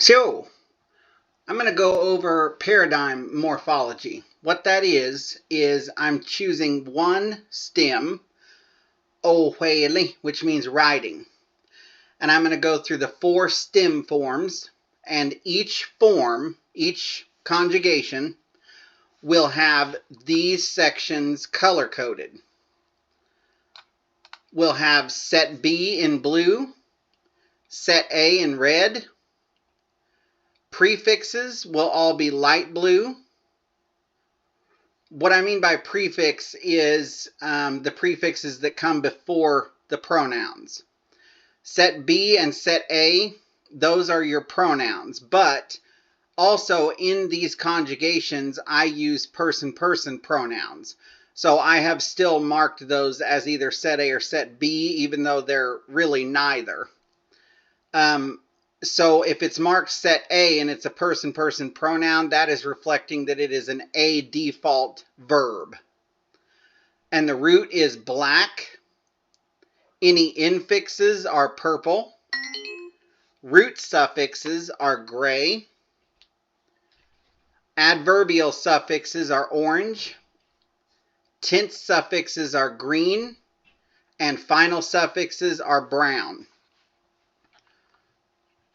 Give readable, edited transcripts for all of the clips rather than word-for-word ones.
So, I'm going to go over paradigm morphology. What that is I'm choosing one stem, ohueli, which means writing. And I'm going to go through the 4 stem forms, and each form, each conjugation, will have these sections color-coded. We'll have set B in blue, set A in red. Prefixes will all be light blue. What I mean by prefix is the prefixes that come before the pronouns. Set B and set A, those are your pronouns. But also in these conjugations, I use person-person pronouns. So I have still marked those as either set A or set B, even though they're really neither. So if it's marked set A and it's a person-person pronoun, that is reflecting that it is an A default verb. And the root is black. Any infixes are purple. Root suffixes are gray. Adverbial suffixes are orange. Tense suffixes are green. And final suffixes are brown.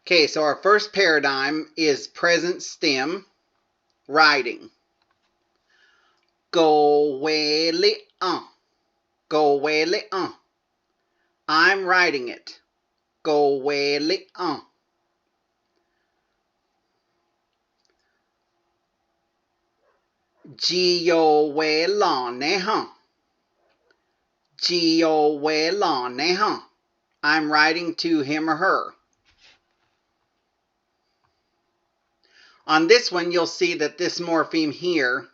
Okay, so our first paradigm is present stem, writing. Go wele Go wele I'm writing it. Go wele Gio we lane Gio we lane I'm writing to him or her. On this one, you'll see that this morpheme here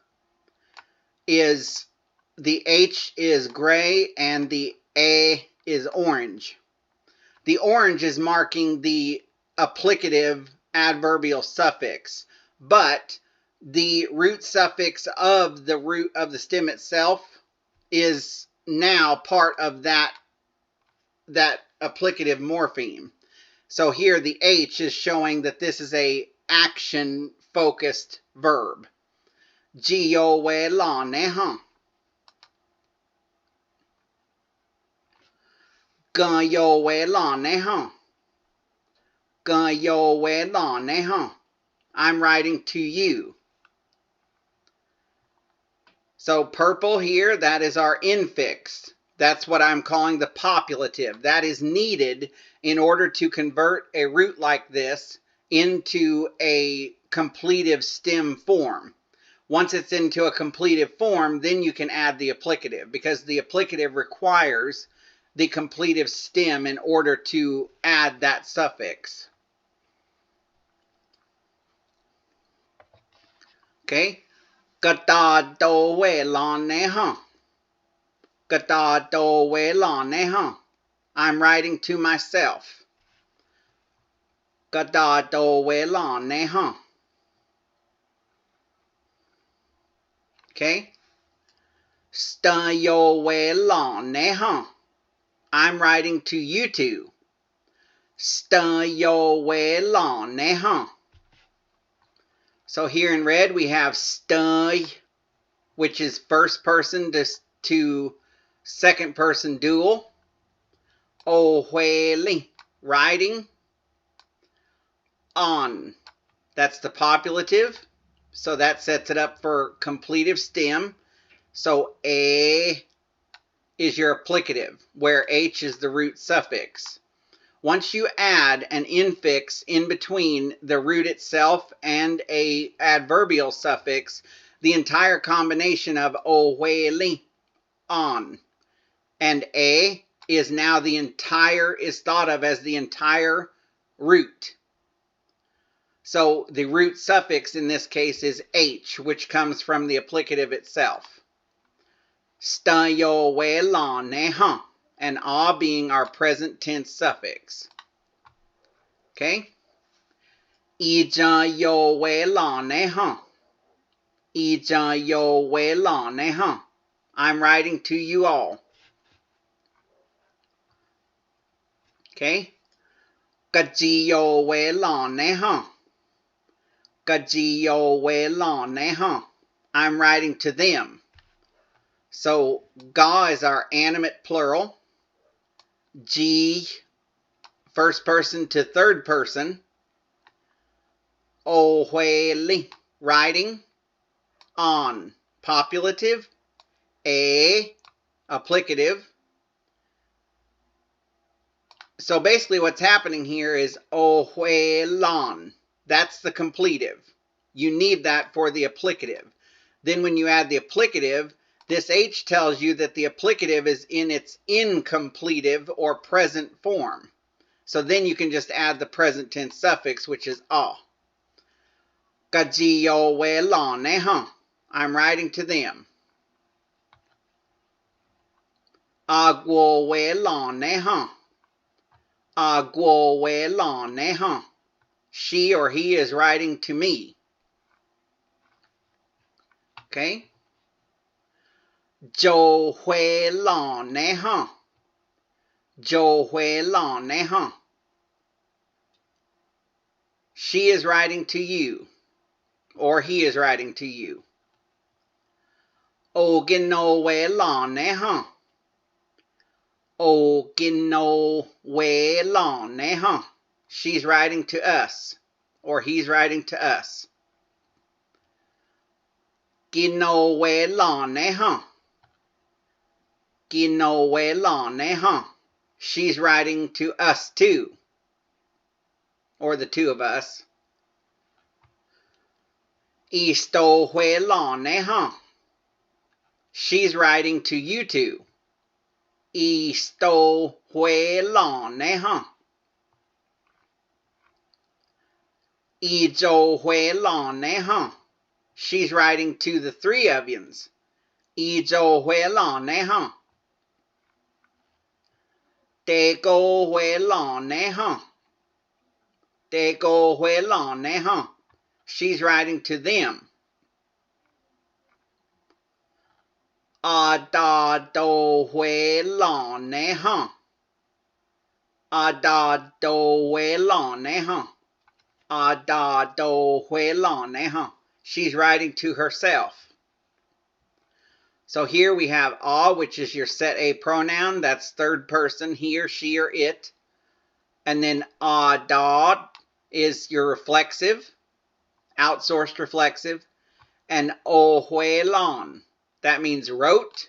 is the H is gray and the A is orange. The orange is marking the applicative adverbial suffix, but the root suffix of the root of the stem itself is now part of that applicative morpheme. So here the H is showing that this is a action-focused verb. Gio we lane Gayo we lane Gayo we lane I'm writing to you. So purple here, that is our infix. That's what I'm calling the populative. That is needed in order to convert a root like this into a completive stem form. Once it's into a completive form, then you can add the applicative, because the applicative requires the completive stem in order to add that suffix. Okay? Gata do we lane Gata do we lane I'm writing to myself. Gata do we lane Okay? Stayo we lane I'm writing to you two. Stayo we lane So here in red we have stay, which is first person to second person dual. Ohueli, writing. On, that's the populative. So that sets it up for completive stem. So A is your applicative, where H is the root suffix. Once you add an infix in between the root itself and a adverbial suffix, the entire combination of ohueli, on, and A is now is thought of as the entire root. So the root suffix in this case is H, which comes from the applicative itself. Stayo we lane and A being our present tense suffix. Okay? Ija yo we lane Ija yo we lane I'm writing to you all. Okay? Gajiyo we lane Ga ji yo wei lan ne huh. I'm writing to them. So ga is our animate plural. Ji, first person to third person. O hui li, writing. On, populative. A, applicative. So basically what's happening here is o hui lan. That's the completive. You need that for the applicative. Then when you add the applicative, this H tells you that the applicative is in its incompletive or present form. So then you can just add the present tense suffix, which is a. Ga ji yo wei lan ne huh. I'm writing to them. A guo wei lan ne huh. A guo wei lan ne huh. She or he is writing to me. Okay? Zhou hui lan ne huh. Zhou hui lan ne huh. She is writing to you. Or he is writing to you. O gin no wei lan ne huh. O gin no wei lan ne huh. She's writing to us. Or he's writing to us. Gin no wei lan ne huh. Gin no wei lan ne huh. She's writing to us too. Or the two of us. Yi sto hui lan ne huh. She's writing to you two. Yi sto hui lan ne huh. Yi zhou hui lan ne huh. She's writing to the three of yous. Yi zhou hui lan ne huh. De go hui lan ne huh. De go hui lan ne huh. She's writing to them. A da do hui lan ne huh. A da do hui lan ne huh. A da do hui lan ne huh. She's writing to herself. So here we have a, which is your set A pronoun. That's third person, he or she or it. And then a da is your reflexive, outsourced reflexive. And o hui lan, that means wrote.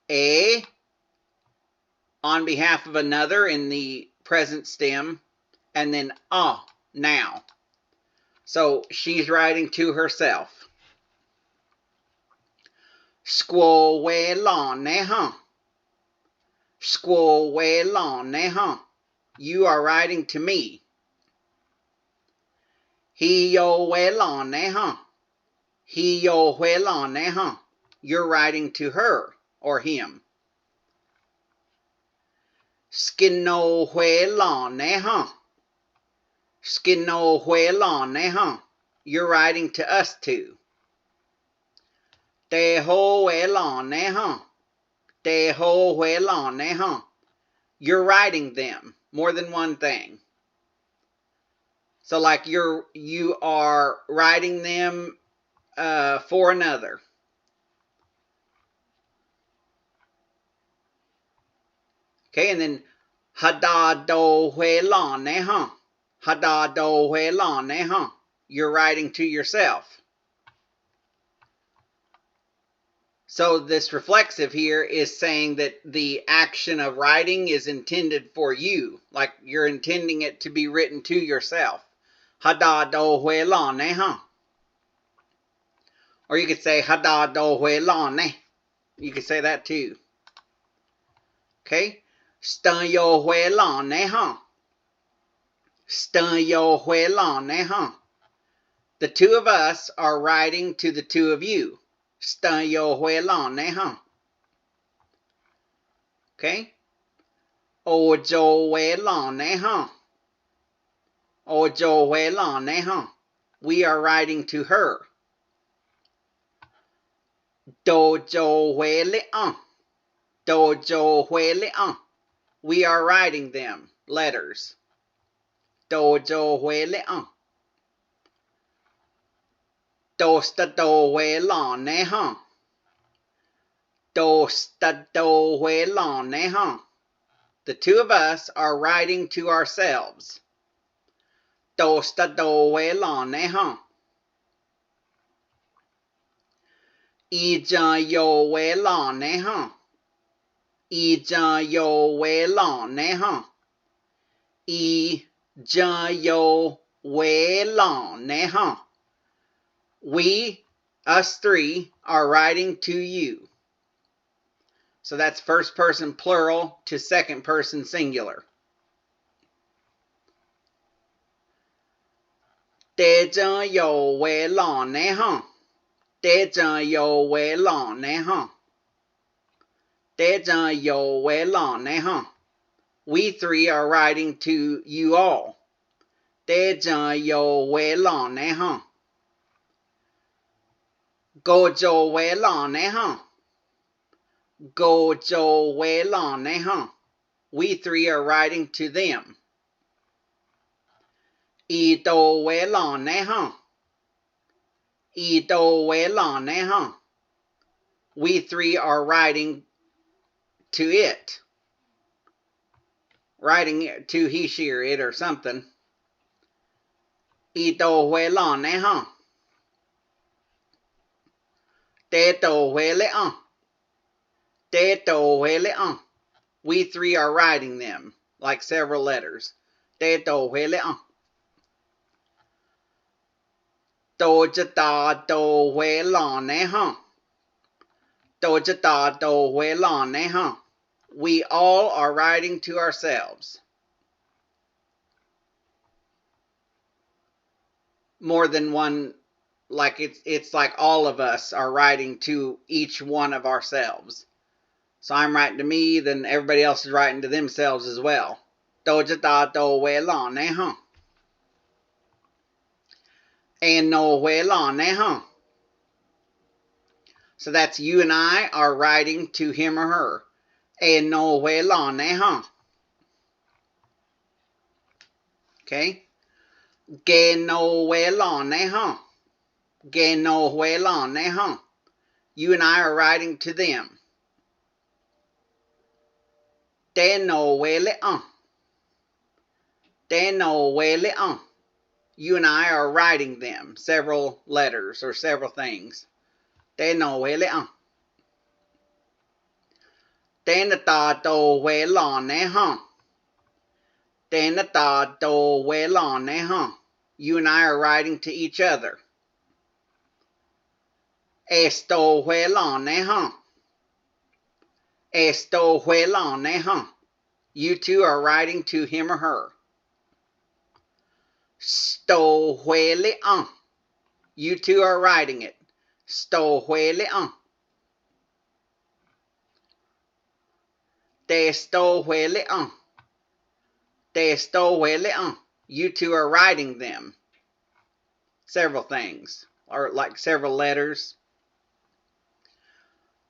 A, on behalf of another in the present stem. And then a, now. So she's writing to herself. Squo wei lan ne huh. Squo wei lan ne huh. You are writing to me. He yo wei lan ne huh. He yo hui lan ne huh. You're writing to her or him. Skin no hui lan ne huh. Skin no hui lan ne huh. You're writing to us too. De ho wei lan ne huh. De ho hui lan ne huh. You're writing them. More than one thing. So like you are writing them for another. Okay, and then hada do hui lan ne huh. Hada do hui lan ne huh. You're writing to yourself. So this reflexive here is saying that the action of writing is intended for you. Like you're intending it to be written to yourself. Hada do hui lan ne huh. Or you could say hada do hui lan ne. You could say that too. Okay? Stun yo hui lan ne huh. Stun yo hui lan ne huh. The two of us are writing to the two of you. Stun yo hui lan ne huh. Okay? O zhou wei lan ne huh. O zhou wei lan ne huh. We are writing to her. Do zhou hui li an. Do zhou hui li an. We are writing them letters. Do zhou hui li an. Tosta do we long ne huh? Tosta do we long ne huh? The two of us are writing to ourselves. Tosta do we long ne huh? Ija yo we long ne huh? Ija yo we long ne huh? Ija yo we long ne huh? We, us three, are writing to you. So that's first person plural to second person singular. Tế chân yo we long ne huh? Tế chân yo we long ne huh? Tế chân yo we long ne huh? We three are writing to you all. Tế chân yo we long ne huh? Go jo we long ne huh? Go jo we long ne huh? We three are writing to them. Y do we long ne huh? Y do we long ne huh? We three are writing to it. Writing to he, she, or it, or something. Y do we long ne huh? Te do we le on. Te do we le on. We three are writing them, like several letters. Te do we le on. Do ja da do we long ne huh? Do ja da do we long ne huh? We all are writing to ourselves. More than one, like it's like all of us are writing to each one of ourselves. So I'm writing to me, then everybody else is writing to themselves as well. Do ja da do we long ne huh? And no we long ne huh? So that's you and I are writing to him or her. And no we long ne huh? Okay? Ge no we long ne huh? Ge no we long ne huh? You and I are writing to them. Te no we le on. Te no we le on. You and I are writing them several letters or several things. Te no we le on. Te na ta do we long ne huh? Te na ta do we long ne huh? You and I are writing to each other. Esto we long ne huh? Esto we long ne huh? You two are writing to him or her. Sto we le on. You two are writing it. Sto we le on. Te sto we le on. Te sto we le on. You two are writing them. Several things. Or like several letters.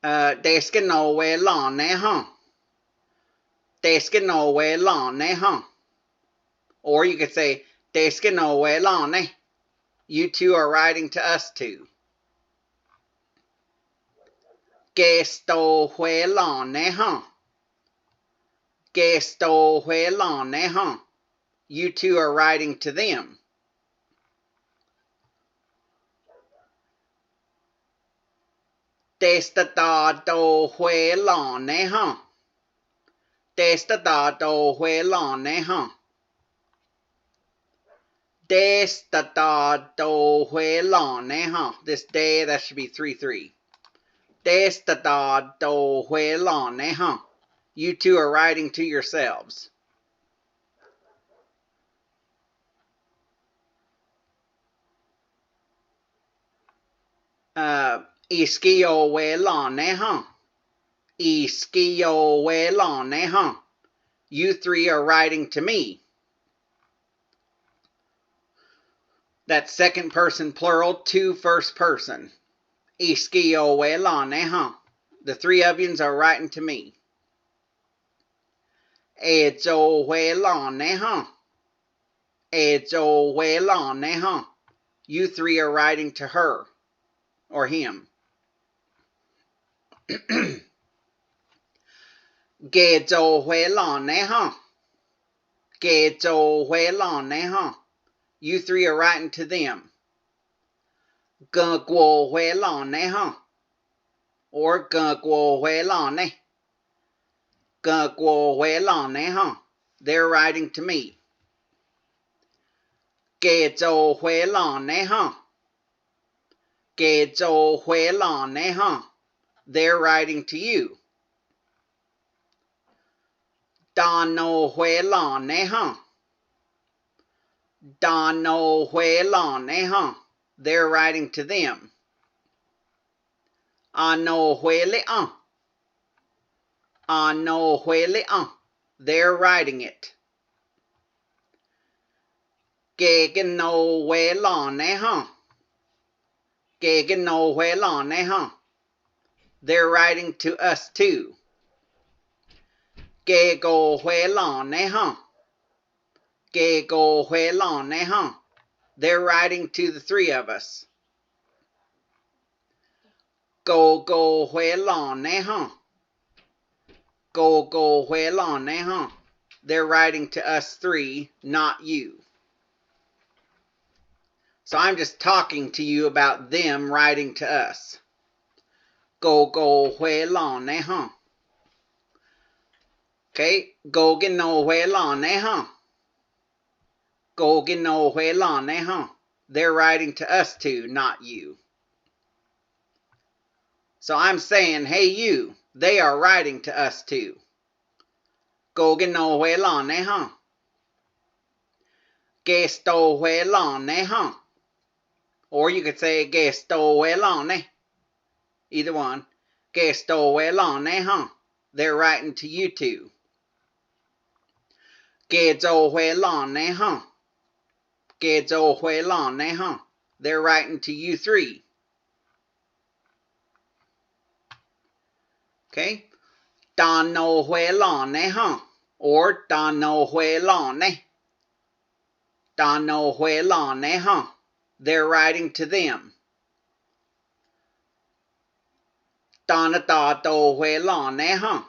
Te ska no we long ne huh? Te ska no we long ne huh? Or you could say, Te ska no we long ne. You two are writing to us too. Que sto we long ne huh? Que sto we long ne huh? You two are writing to them. Te sta da do we long ne huh? Te sta da do we long ne huh? Te sta da do we long ne huh? This day, that should be 3-3. Te sta da do we long ne huh? You two are writing to yourselves. Iskio we long ne huh? Iskio we long ne huh? You three are writing to me. That's second person plural to first person. Iskio we long ne huh? The three of yous are writing to me. Ejo we long ne huh? Ejo we long ne huh? You three are writing to her. or him. Ge zhou hui lan ne huh? Ge zhou hui lan ne huh? You three are writing to them. Ge guo hui lan ne huh? Or ge guo hui lan ne. Ge guo hui lan ne huh? They're writing to me. Ge zhou hui lan ne huh? Ge zhou hui lan ne huh? They're writing to you. Da no hui lan ne huh? Da no hui lan ne huh? They're writing to them. No hui li no hui li They're writing it. Ge no hui lan ne huh? Ge no hui lan ne huh? They're writing to us too. Ge go hui lan ne huh? Ge go hui lan ne huh? They're writing to the three of us. Go hui lan ne huh? Go hui lan ne huh? They're writing to us three, not you. So I'm just talking to you about them writing to us. Go hui lan ne huh? Okay, go no hui lan ne huh? Go no hui lan ne huh? They're writing to us too, not you. So I'm saying, hey you, they are writing to us too. Go no hui lan ne huh? Ge sto hui lan ne huh? Or you could say ge sto hui lan ne. Either one. Ge sto hui lan ne huh? They're writing to you two. Ge zhou hui lan ne huh? Ge zhou hui lan ne huh? They're writing to you three. Okay? Da no hui lan ne huh? Or da no hui lan ne. Da no hui lan ne huh? They're writing to them. Da na da do hui lan ne huh?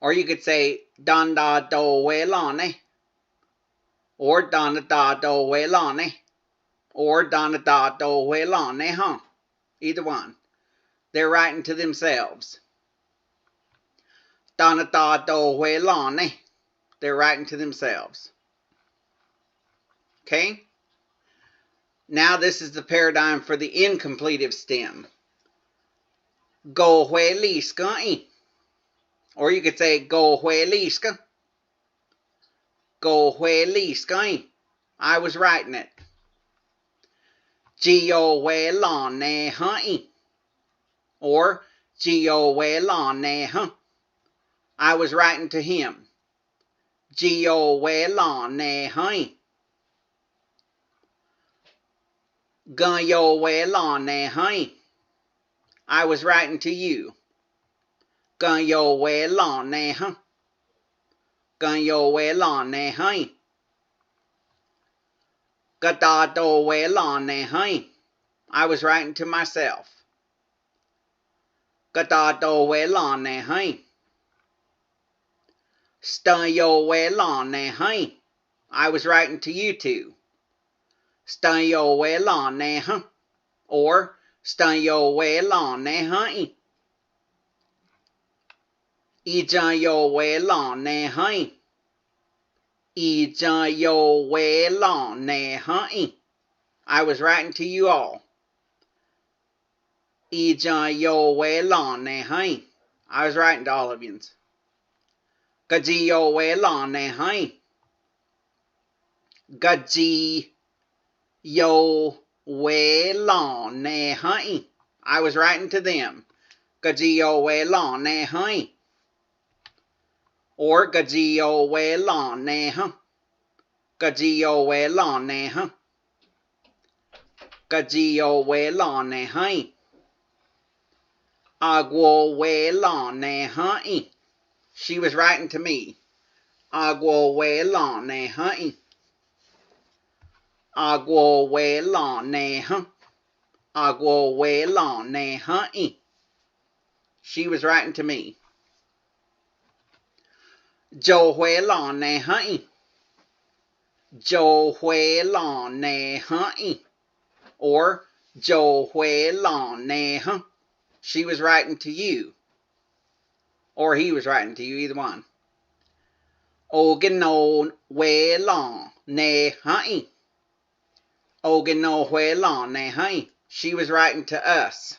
Or you could say dan da do hui lan ne. Or da na da do hui lan ne. Or da na da do hui lan ne huh? Either one. They're writing to themselves. Da na da do hui lan ne. They're writing to themselves. Okay? Now this is the paradigm for the incompletive stem. Go hui li ska yi. Or you could say go hui li ska. Go hui li ska yi. I was writing it. Ji yo hui lan ne huh yi. Or ji yo hui lan ne huh. I was writing to him. Ji yo hui lan ne huh yi. Gun yo hui lan ne huh yi. I was writing to you. Gun yo hui lan ne huh. Gun yo hui lan ne huh yi. Ga da do hui lan ne huh yi. I was writing to myself. Ga da do hui lan ne huh yi. Stun yo hui lan ne huh yi. I was writing to you two. Stun yo hui lan ne huh. Or stun yo hui lan ne huh yi. I zhen yo hui lan ne huh yi. I zhen yo hui lan ne huh yi. I was writing to you all. I zhen yo hui lan ne huh yi. I was writing to all of you. Ga ji yo hui lan ne huh yi. Ga ji yo hui lan ne huh yi. I was writing to them. Ga ji yo hui lan ne huh yi. Or ga ji yo hui lan ne huh. Ga ji yo hui lan ne huh. Ga ji yo hui lan ne huh yi. A guo hui lan ne huh yi. She was writing to me. A guo hui lan ne huh yi. A guo hui lan ne huh. Agua wela ne hai. She was writing to me. Jo wela ne hai. Jo wela ne hai. Or Jo wela ne hai. She was writing to you. Or he was writing to you, either one. Ogino wela ne hai. Ogino wela ne hai. She was writing to us.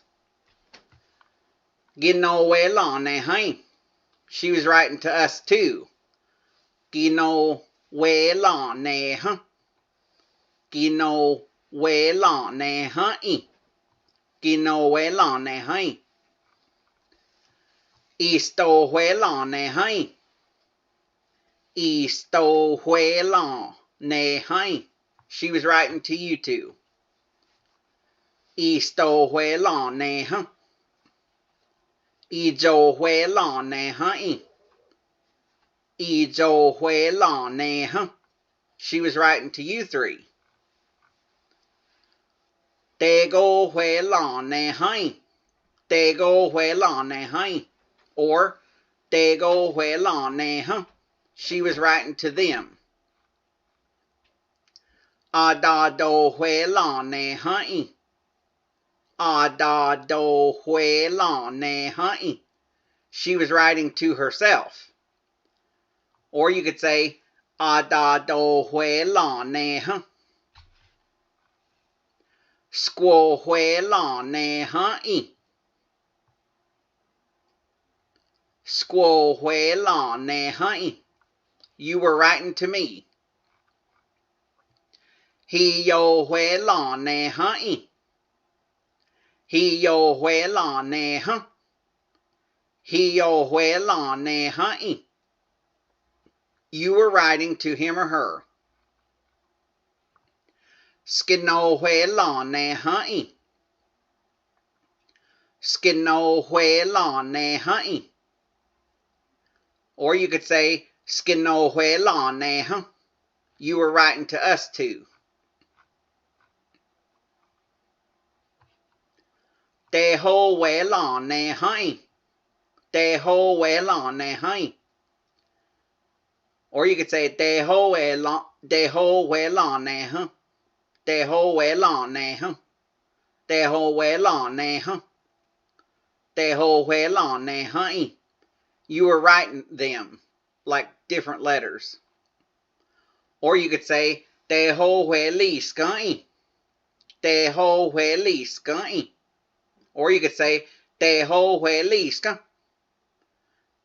Gino wela ne hai. She was writing to us too. Gino wela ne hai. Gino wela ne hai. Gino wela ne hai. Isto wela ne hai. Isto wela ne hai. She was writing to you too. Isto wela ne hai. Ijo wela ne hai. Ijo wela ne hai. She was writing to you three. Tego wela ne hai. Tego wela ne hai. Or Tego wela ne hai. She was writing to them. Ada do wela ne hai. Ada do wela ne hai. She was writing to herself. Or you could say Ada do wela ne hai. Squo wela ne hai. Squo wela ne hai. You were writing to me. He yo wela ne hai. He yo wela ne hai. He yo wela ne hai. You were writing to him or her. Skino wela ne hai. Skino wela ne hai. Or you could say Skino wela ne hai. You were writing to us too. Deho wela ne hai. Deho wela ne hai. Or you could say Deho wela ne hai. Deho wela ne hai. Deho wela ne hai. Deho wela ne hai. You were writing them like different letters. Or you could say Deho weli sky. Deho weli sky. Or you could say Deho weli sky.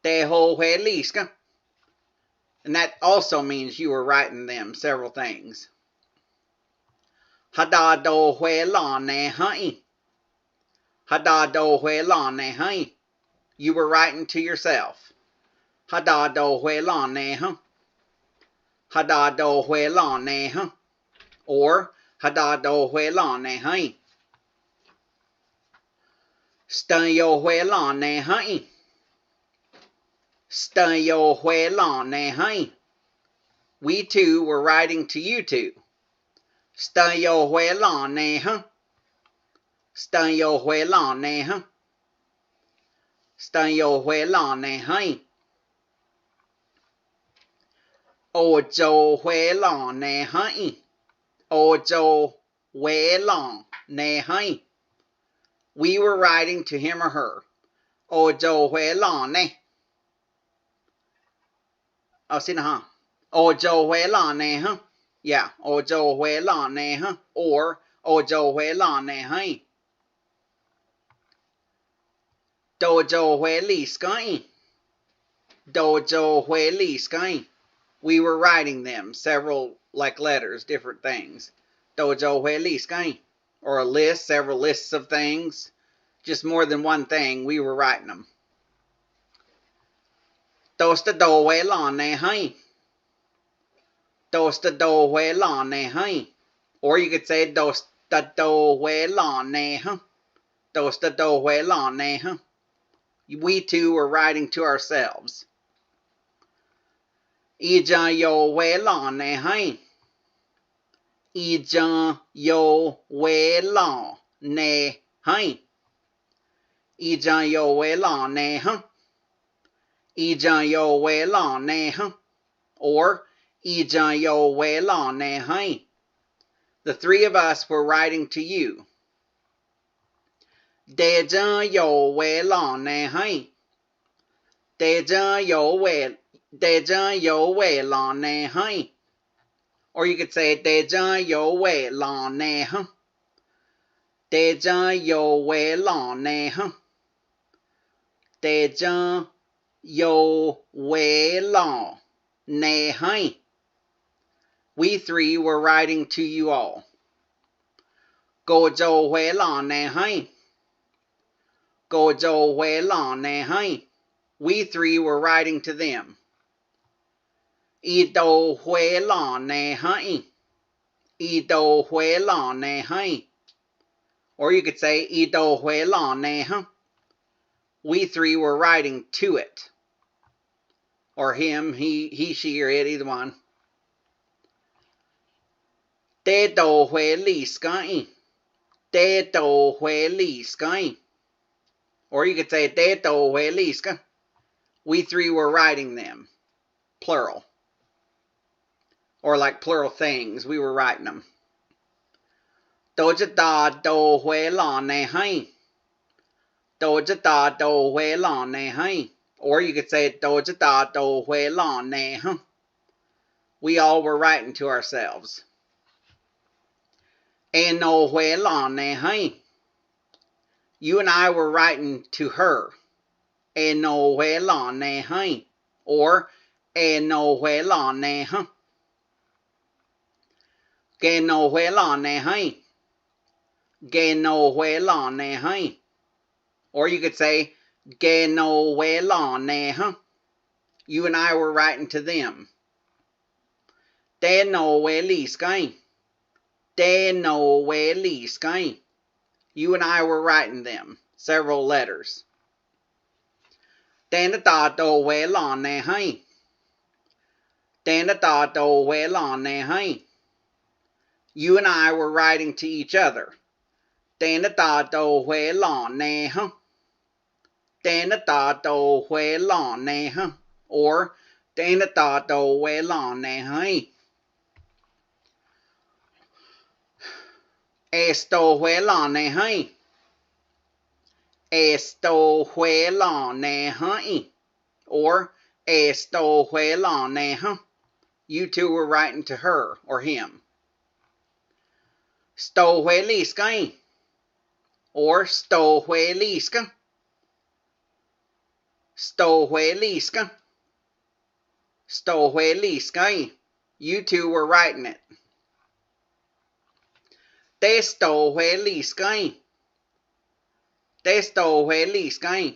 Deho weli sky. And that also means you were writing them several things. Hada do wela ne hai. Hada do wela ne hai. You were writing to yourself. Hada do wela ne hai. Hada do wela ne hai. Or Hada do wela ne hai. Stayo wela ne hai. Stayo wela ne hai. We too were writing to you two. Stayo wela ne hai. Stayo wela ne hai. Stayo wela ne hai. Ojo wela ne hai. Ojo wela ne hai. We were writing to him or her. Ojo wela ne. Oh, sinaha. Ojo wela ne hai. Yeah, Ojo wela ne hai. Or Ojo wela ne hai. Dojo weli sky. Dojo weli sky. We were writing them several like letters, different things. Dojo weli sky. Or a list, several lists of things. Just more than one thing, we were writing them. Tosta do wela ne hai. Tosta do wela ne hai. Or you could say Tosta do wela ne hai. Tosta do wela ne hai. We too were writing to ourselves. Ija yo wela ne hai. Ija yo wela nè hai. Y jan yo we la nè huh. Y jan yo we la nè huh. Or Y jan yo we la nè hai. The three of us were writing to you. De jan yo we la nè hai. De jan yo we la nè hai. Or you could say de jan yo we la nè huh. De jan yo we la nè huh. De jan yo we la nè hai. We three were writing to you all. Go jo we la nè hai. Go jo we la nè hai. We three were writing to them. Y do we la nè hai. Y do we la nè hai. Or you could say Y do we la nè huh. We three were writing to it. Or him, he, she, or it, either one. Te do we li sky. Te do we li sky. Or you could say te do we li sky. We three were writing them. Plural. Or like plural things, we were writing them. Do ja da do we la nè hai. Do ja da do we la nè hai. Or you could say do ja da do we la nè huh. We all were writing to ourselves. E no we la nè hai. You and I were writing to her. E no we la nè hai. Or e no we la nè huh. Ge no we la nè hai. Ge no we la nè hai. Or you could say ge no we la nè huh. You and I were writing to them. De no we li sky. De no we li sky. You and I were writing them. Several letters. Den da do we la nè hai. Den da do we la nè hai. You and I were writing to each other. Den da do we la nè huh. Den da do we la nè huh. Or den da do we la nè hai. Esto we la nè hai. Esto we la nè hai. Or esto we la nè huh. You two were writing to her or him. Sto we li sky. Or sto we li sky. Sto we li sky. Sto we li sky. You two were writing it. Te sto we li sky. Te sto we li sky.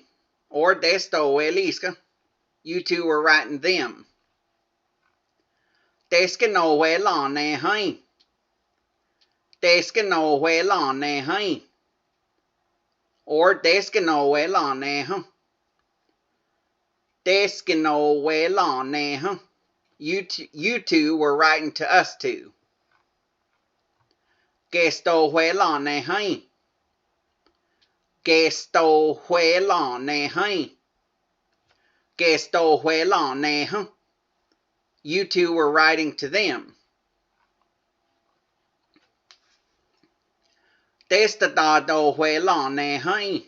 Or te sto we li sky. You two were writing them. Te ska no we la nè hai. Te ska no we la nè hai. Or te ska no we la nè huh. Te ska no we la nè huh. You two were writing to us two. Que sto we la nè hai. Que sto we la nè hai. Que sto we la nè huh. You two were writing to them. Te sta da do we la nè hai.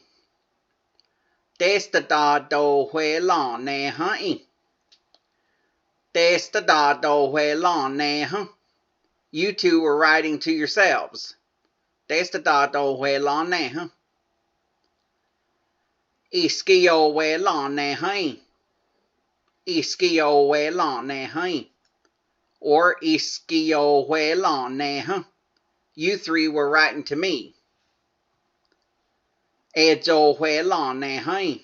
Te sta da do we la nè hai. Te sta da do we la nè huh. You two were writing to yourselves. Te sta da do we la nè huh. Iskio we la nè hai. Iskio we la nè hai. Or iskio we la nè huh. You three were writing to me. E jo we la nè hai.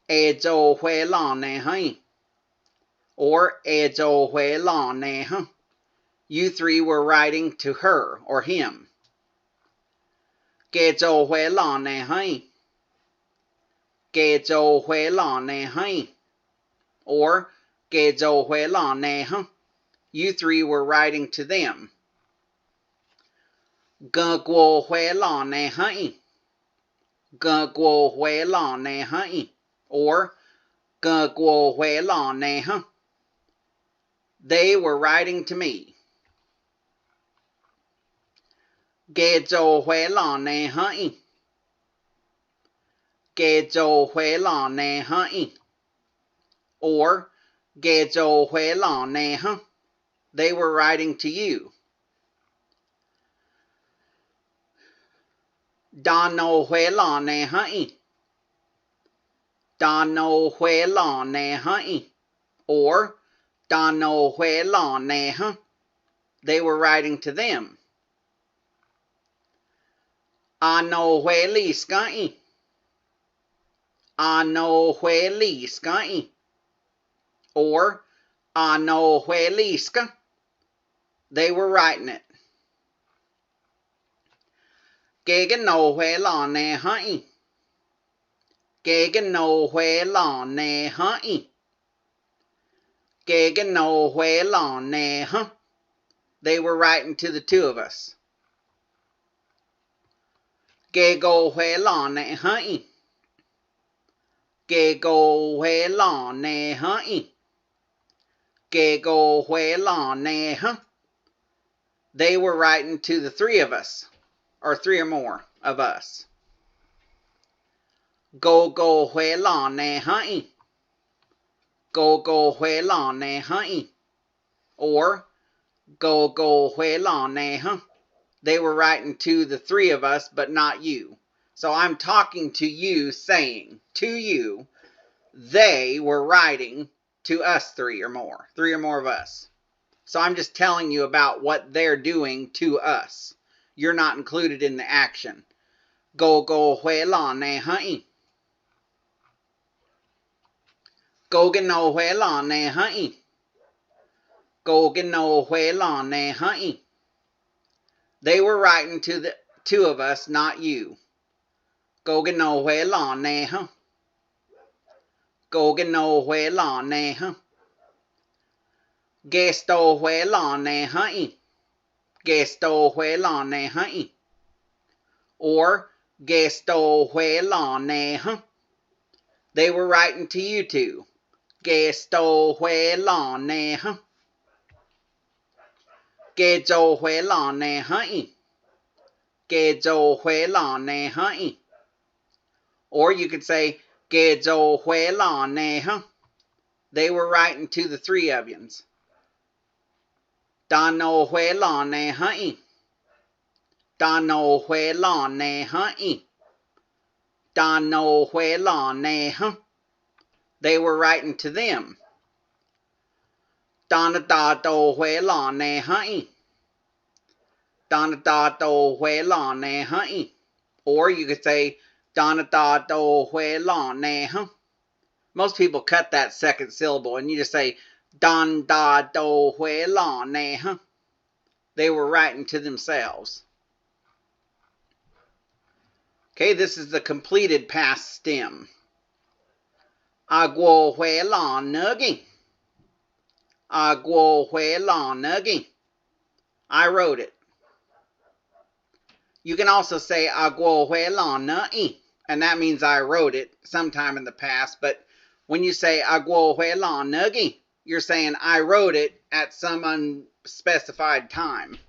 E jo we la nè hai. Or e jo we la nè huh. You three were writing to her or him. Ge jo we la nè hai. Ge jo we la nè hai. Or ge jo we la nè huh. You three were writing to them. Gờ quồ huế lò nè hãy. Gờ quồ huế lò nè hãy. Or gờ quồ huế lò nè hả. They were writing to me. Ghê dồ huế lò nè hãy. Ghê dồ huế lò nè hãy. Or ghê dồ huế lò nè hả. They were writing to you. Da nô huế lò nè hãy. Da nô huế lò nè hãy. Or da nô huế lò nè hả. They were writing to them. A nô huế lì skãi. A nô huế lì skãi. Or a nô huế lì ska. They were writing it. Ghê cái nô huế lò nè hãy. Ghê cái nô huế lò nè hãy. Ghê cái nô huế lò nè hả. They were writing to the two of us. Ghê gô huế lò nè hãy. Ghê gô huế lò nè hãy. Ghê gô huế lò nè hả. They were writing to the three of us, or three or more of us. Go go huế lò nè hãy. Go go huế lò nè hãy. Or go go huế lò nè hả. They were writing to the three of us, but not you. So I'm talking to you, saying to you, they were writing to us three or more of us. So I'm just telling you about what they're doing to us. You're not included in the action. Go go huế lò nè hãy. Go cái nô huế lò nè hãy. Go cái nô huế lò nè hãy. They were writing to the two of us, not you. Go cái nô huế lò nè hả. Go cái nô huế lò nè hả. Ghê stô huế lò nè hãy. Ghê stô huế lò nè hãy. Or ghê stô huế lò nè hả. They were writing to you two. Ghê stô huế lò nè hả. Ghê dô huế lò nè hãy. Ghê dô huế lò nè hãy. Or you could say ghê dô huế lò nè hả. They were writing to the three of yous. Da nô huế lò nè hãy. Da nô huế lò nè hãy. Da nô huế lò nè hả. They were writing to them. Da da tô huế lò nè hãy. Da da tô huế lò nè hãy. Or you could say da da tô huế lò nè hả. Most people cut that second syllable and you just say Don da do huế lò nè hả. They were writing to themselves. Okay, this is the completed past stem. A guo huế lò nuggy. A guo huế lò nuggy. I wrote it. You can also say a guo huế lò nuggy, and that means I wrote it sometime in the past, but when you say a guo huế lò nuggy, you're saying I wrote it at some unspecified time.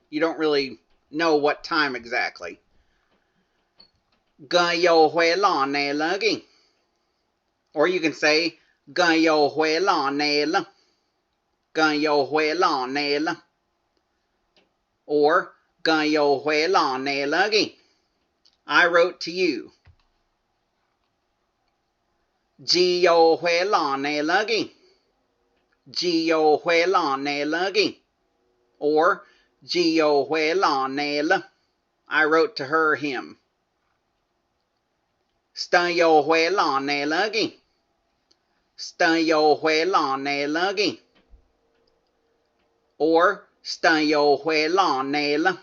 You don't really know what time exactly. Gờ yo huế lò nè luggy. Or you can say gờ yo huế lò nè lơ. Gờ yo huế lò nè lơ. Or gờ yo huế lò nè luggy. I wrote to you. Ji yo huế lò nè luggy. Ji yo huế lò nè luggy. Or ji yo huế lò nè lơ. I wrote to her, him. Stờ yo huế lò nè luggy. Stờ yo huế lò nè luggy. Or stờ yo huế lò nè lơ.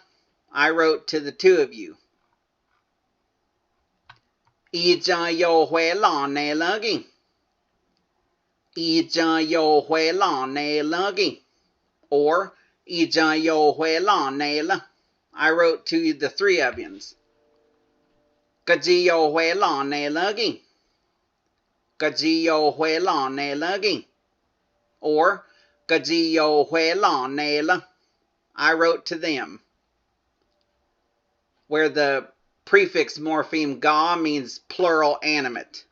I wrote to the two of you. I giờ yo huế lò nè luggy. I giờ yo huế lò nè luggy. Or I giờ yo huế lò nè lơ. I wrote to the three of yous. 个只有回浪的 lugging. 个只有回浪的 lugging. Or 个只有回浪的 了. I wrote to them. Where the prefix morpheme ga means plural animate.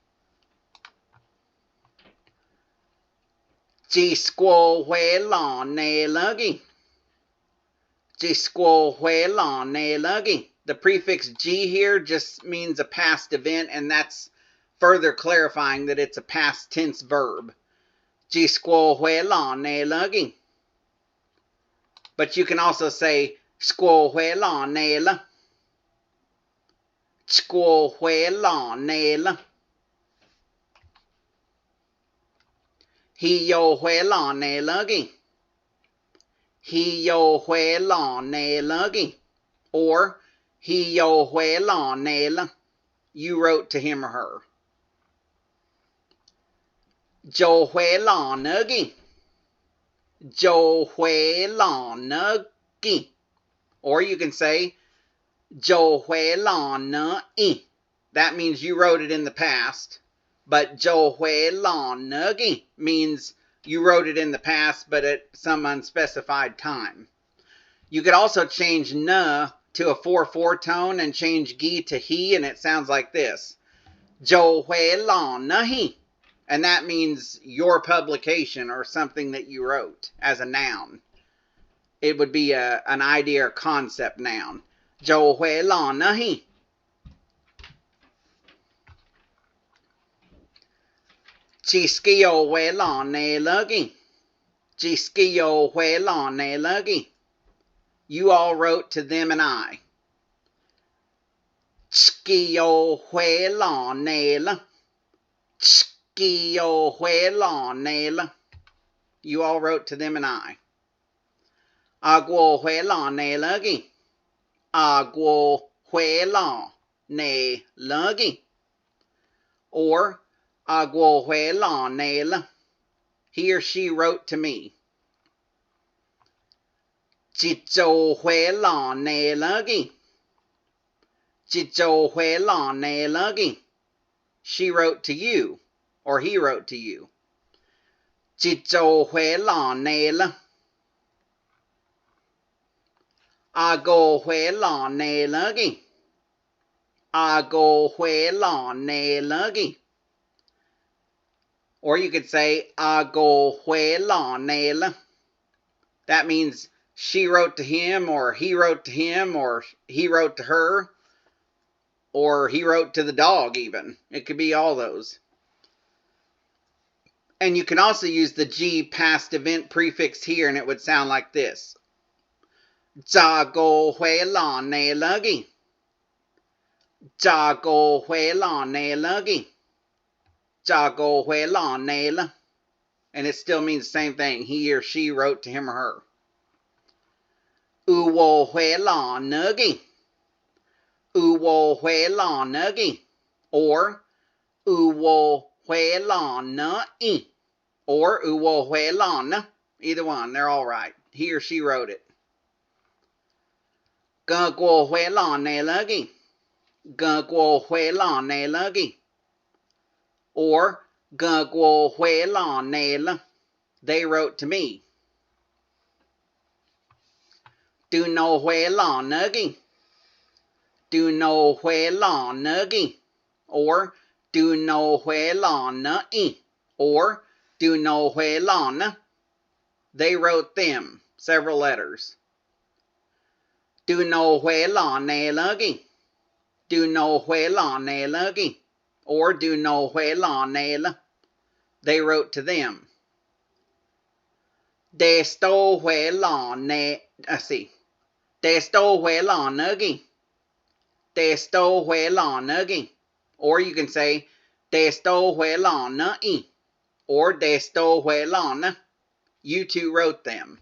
只squall 回浪的 lugging. 只 squall 回浪的 lugging. The prefix G here just means a past event, and that's further clarifying that it's a past tense verb. 只 squall 回浪的 lugging. But you can also say squall 回浪的了. Squall 回浪的了. He 有回浪的 lugging. He 有回浪的 lugging. Or he 有回浪的了. You wrote to him or her. 就回浪的 gi. 就回浪的 gi. Or you can say 就回浪的 i. That means you wrote it in the past. But 就回浪的 gi means you wrote it in the past, but at some unspecified time. You could also change na to a 4/4 tone and change gi to he, and it sounds like this. 就回浪的 he. And that means your publication or something that you wrote as a noun. It would be an idea or concept noun. 就回浪的 he. Chỉ skill 回浪的 lugging. Chỉ skill 回浪的 lugging. You all wrote to them and I. Skill 回浪的了. Skill 回浪的了. You all wrote to them and I. 阿過回浪的 lugging. 阿過回浪的 lugging. Or 阿過回浪的了. He or she wrote to me. 一早回浪的 lugging. 一早回浪的 lugging. She wrote to you, or he wrote to you. 一早回浪的了. 阿過回浪的 lugging. 阿過回浪的 lugging. Or you could say 阿過回浪的了. That means she wrote to him, or he wrote to him, or he wrote to her, or he wrote to the dog even. It could be all those. And you can also use the G past event prefix here, and it would sound like this. 早過回浪的 lugging. 早過回浪的 lugging. 早過回浪的了. And it still means the same thing. He or she wrote to him or her. 我回浪的 gi. 我回浪的 gi. Or 我回浪的 i. Or 我回浪的. Either one, they're all right. He or she wrote it. 跟过回浪的 lugging. 跟过回浪的 lugging. Or 跟过回浪的了. They wrote to me. do no回浪的 gi. do no 回浪的 gi. Or do no 回浪的 i. Or do no 回浪的. They wrote them several letters. do no 回浪的 lugging. do no 回浪的 lugging. Or do no 回浪的了. They wrote to them. De sto 回浪的 De sto 回浪的 gi. De sto 回浪的 gi. Or you can say De sto 回浪的 i. Or De sto 回浪的. You two wrote them.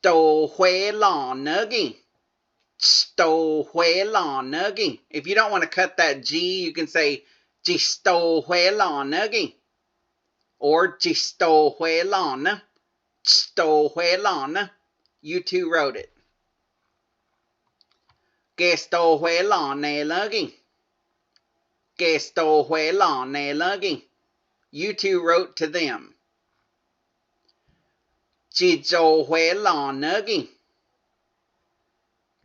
都回浪的 gi. 都回浪的 gi. If you don't want to cut that G, you can say 都回浪的 gi. Or 都回浪的. Sto hui lan. You two wrote it. Que sto hui lan ne lugi. Que sto hui lan ne lugi. You two wrote to them. Chi zhou hui lan nugi.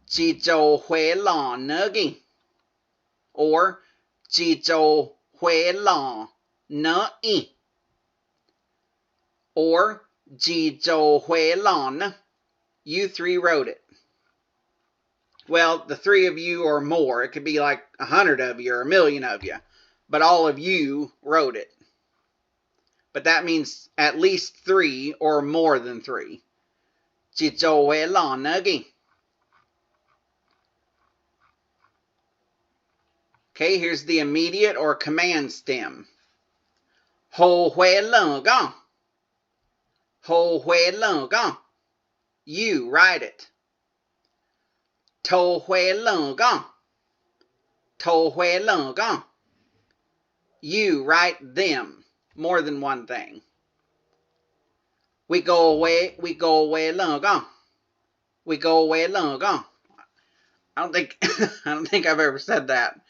Chi zhou hui lan nugi. Or Chi zhou hui lan ne. Or Ji zhou hui lan. You three wrote it. Well, the three of you or more. It could be like 100 of you or 1,000,000 of you. But all of you wrote it. But that means at least 3 or more than 3. Chi zhou hui lan nugi. Okay, here's the immediate or command stem. Ho hui le gang. Ho hui le gang. You write it. To hui le gang. To hui le gang. You write them. More than one thing. We go away le gang. We go away le gang. I don't think I've ever said that.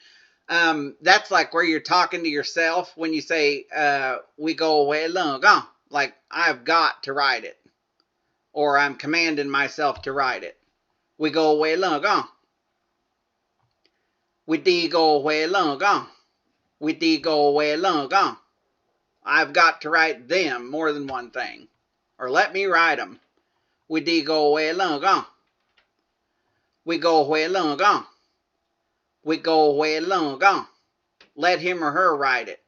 That's like where you're talking to yourself when you say, we go away le gang. Like, I've got to write it. Or I'm commanding myself to write it. We go away le gang. We di go away le gang. We di go away le gang. I've got to write them, more than one thing. Or let me write them. We di go away le gang. We go away le gang. We go away le gang. Let him or her write it.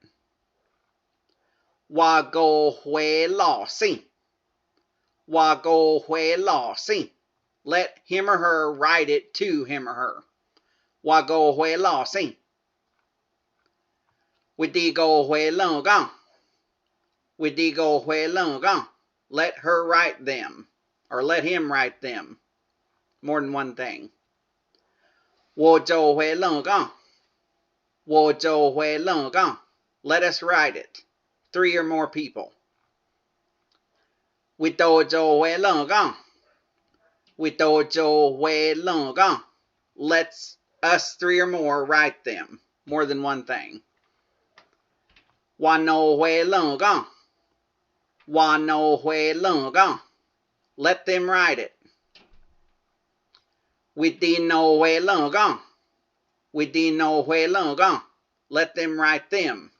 Wa go hui lao si. Wa go hui lao si. Let him or her write it to him or her. Wa go hui lao si. We di go hui le gang. We di go hui le gang. Let her write them. Or let him write them. More than one thing. Wo zhou hui le gang. Wo zhou hui le gang. Let us write it. 3 or more people. We dou zhou hui le gang. We dou zhou hui le gang. Let's us 3 or more write them. More than one thing. Wa no hui le gang. Wa no hui le gang. Let them write it. We di no hui le gang. We di no hui le gang. Let them write them.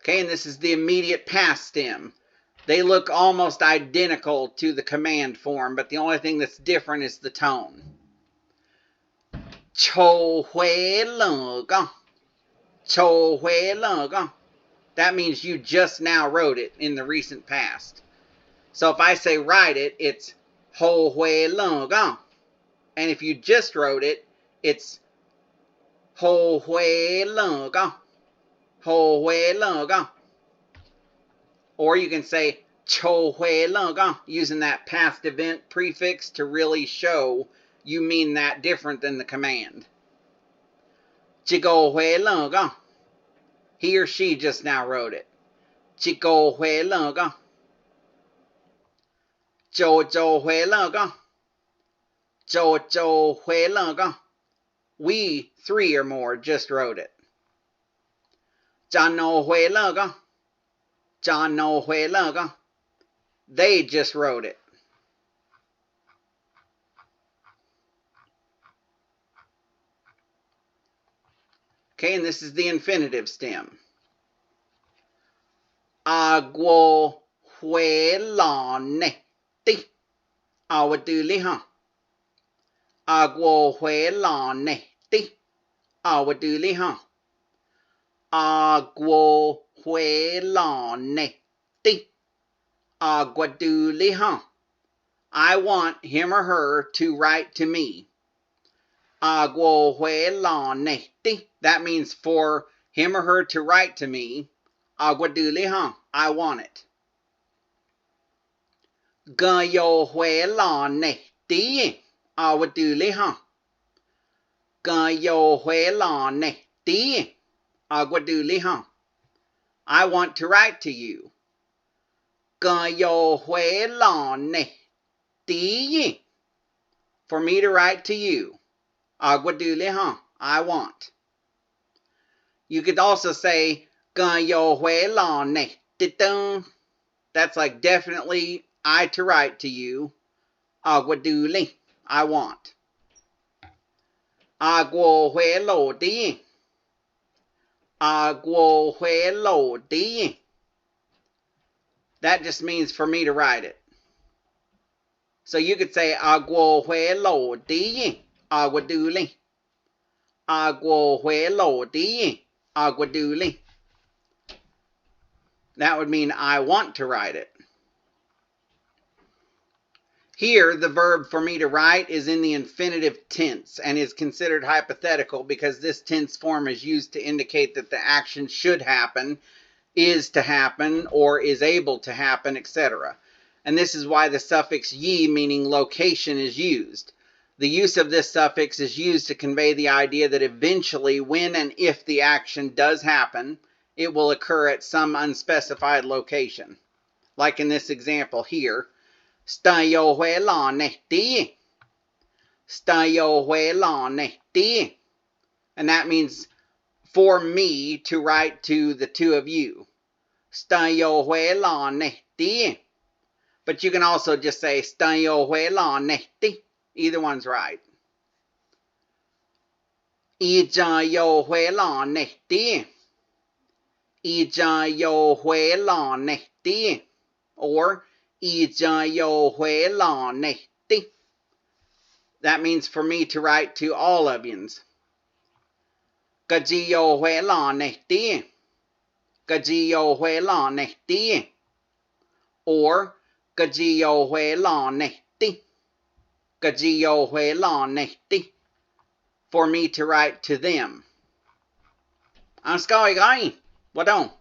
Okay, and this is the immediate past stem. They look almost identical to the command form, but the only thing that's different is the tone. Chou hui le gang. Chou hui le gang. That means you just now wrote it in the recent past. So if I say write it, it's ho hui le gang. And if you just wrote it, it's ho hui le gang. Ho hui le gang. Or you can say chou hui le gang, using that past event prefix to really show you mean that different than the command. Ji go hui le gang. He or she just now wrote it. Ji go hui le gang. Zhou zhou hui le gang. Zhou zhou hui le gang. We 3 or more just wrote it. Zhan no hui le gang. Zhan no hui le gang. They just wrote it. Okay, and this is the infinitive stem. A guo hui lan ne ti. A wa du li ha. A guo hui lan ne ti. A wa du li ha. A guo hui lan ne ti. A gua du li ha. I want him or her to write to me. A guo hui lan ne ti. That means for him or her to write to me. A gua du li ha. I want it. Ga yo hui lan ne ti. A wa du li ha. Ga yo hui lan ne ti. A gua du li ha. I want to write to you. 跟有回浪呢第一 for me to write to you. I want. You could also say 跟有回浪呢 That's like definitely I to write to you. I want. 我回楼的 我回楼的 That just means for me to write it. So you could say 我回楼的我回楼的That would mean I want to write it. Here, the verb for me to write is in the infinitive tense and is considered hypothetical because this tense form is used to indicate that the action should happen, is to happen, or is able to happen, etc. And this is why the suffix ye, meaning location, is used. The use of this suffix is used to convey the idea that eventually, when and if the action does happen, it will occur at some unspecified location. Like in this example here, 等有回来呢的 等有回来呢的 And that means for me to write to the two of you. 等有回来呢的 But you can also just say 等有回来呢的 Either one's right. 已经有回来呢的已经有回来呢的 Or 已经有回来呢的 That means for me to write to all of yous. 个只有回来呢的个只有回来呢的 Or 个只有回来呢的个只有回来呢的 For me to write to them. 我讲